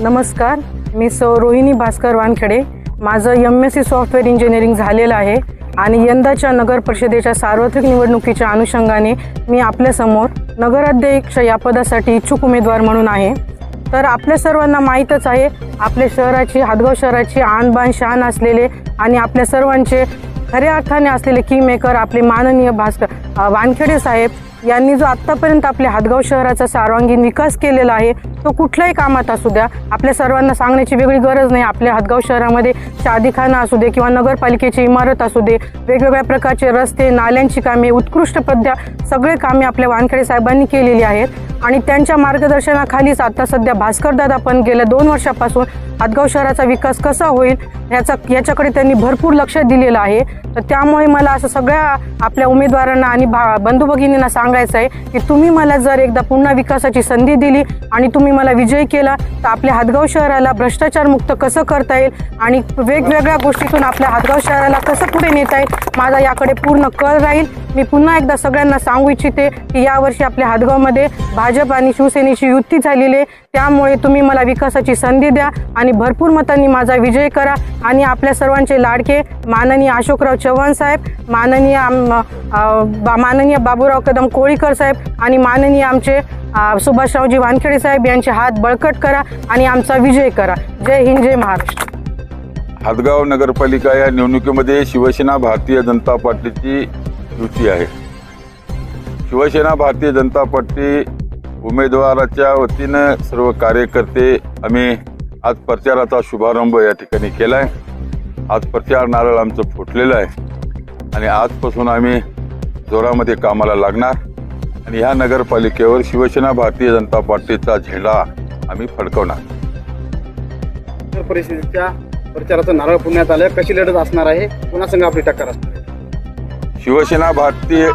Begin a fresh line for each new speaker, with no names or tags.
नमस्कार, मी रोहिणी भास्कर वानखेडे। माझं MSc software engineering झालेलं आहे आणि यंदाच्या नगर परिषदेच्या सार्वत्रिक निवडणुकीच्या अनुषंगाने मी आपल्यासमोर नगराध्यक्ष या पदासाठी इच्छुक उमेदवार म्हणून आहे। तर आपल्या सर्वांना माहीतच आहे, आपल्या शहराची, हादगाव शहराची आणबाण शान असलेले आणि आपल्या सर्वांचे खऱ्या अर्थाने असलेले किंगमेकर आपले माननीय भास्कर वानखेडे साहेब यांनी जो आत्तापर्यंत आपल्या हादगाव शहराचा सर्वांगीण विकास केलेला आहे, तो कुठल्याही कामात असू द्या, आपल्या सर्वांना सांगण्याची वेगळी गरज नाही। आपल्या हादगाव शहरामध्ये शादीखाना असू दे किंवा नगरपालिकेची इमारत असू दे, वेगवेगळ्या प्रकारचे रस्ते, नाल्यांची कामे, उत्कृष्ट पद्धत सगळे कामे आपल्या वानखेडे साहेबांनी केलेली आहेत आणि त्यांच्या मार्गदर्शनाखालीच आता सध्या भास्करदादा पण गेल्या 2 वर्षापासून हादगाव शहराचा विकास कसा होईल याच्याकडे त्यांनी भरपूर लक्ष दिलेलं आहे। तर त्यामुळे मला असं सगळ्या आपल्या उमेदवारांना आणि बंधू भगिनींना सांगायचं आहे की तुम्ही मला जर एकदा पुन्हा विकासाची संधी दिली आणि तुम्ही मला विजयी केला तर आपल्या हादगाव शहराला भ्रष्टाचार मुक्त कसं करता येईल आणि वेगवेगळ्या गोष्टीतून आपल्या हादगाव शहराला कसं पुढे नेता येईल, माझा याकडे पूर्ण कल राहील। मी पुन्हा एकदा सगळ्यांना सांगू इच्छिते की यावर्षी आपल्या हादगावमध्ये भाजप आणि शिवसेनेची युती झालेली आहे, त्यामुळे तुम्ही मला विकासाची संधी द्या आणि भरपूर मतांनी माझा विजय करा आणि आपल्या सर्वांचे लाडके माननीय अशोकराव चव्हाण साहेब, माननीय बाबूराव कदम कोळीकर साहेब आणि माननीय आमचे सुभाषरावजी वानखेडे साहेब यांचे हात बळकट करा आणि आमचा विजय करा। जय हिंद, जय महाराष्ट्र।
हादगाव नगरपालिका या निवडणुकीमध्ये शिवसेना भारतीय जनता पार्टीची युती आहे। शिवसेना भारतीय जनता पार्टी उमेदवाराच्या वतीनं सर्व कार्यकर्ते आम्ही आज प्रचाराचा शुभारंभ या ठिकाणी केला आहे। आज प्रचार नारळ आमचं फुटलेलं आहे आणि आजपासून आम्ही जोरामध्ये कामाला लागणार आणि ह्या नगरपालिकेवर शिवसेना भारतीय जनता पार्टीचा झेंडा आम्ही फडकवणार।
नगर परिषदेच्या प्रचाराचं नारळ पुण्यात आलं, कशी लढत असणार आहे, पुन्हा संघ आपली टक्कर असणार आहे?
शिवसेना भारतीय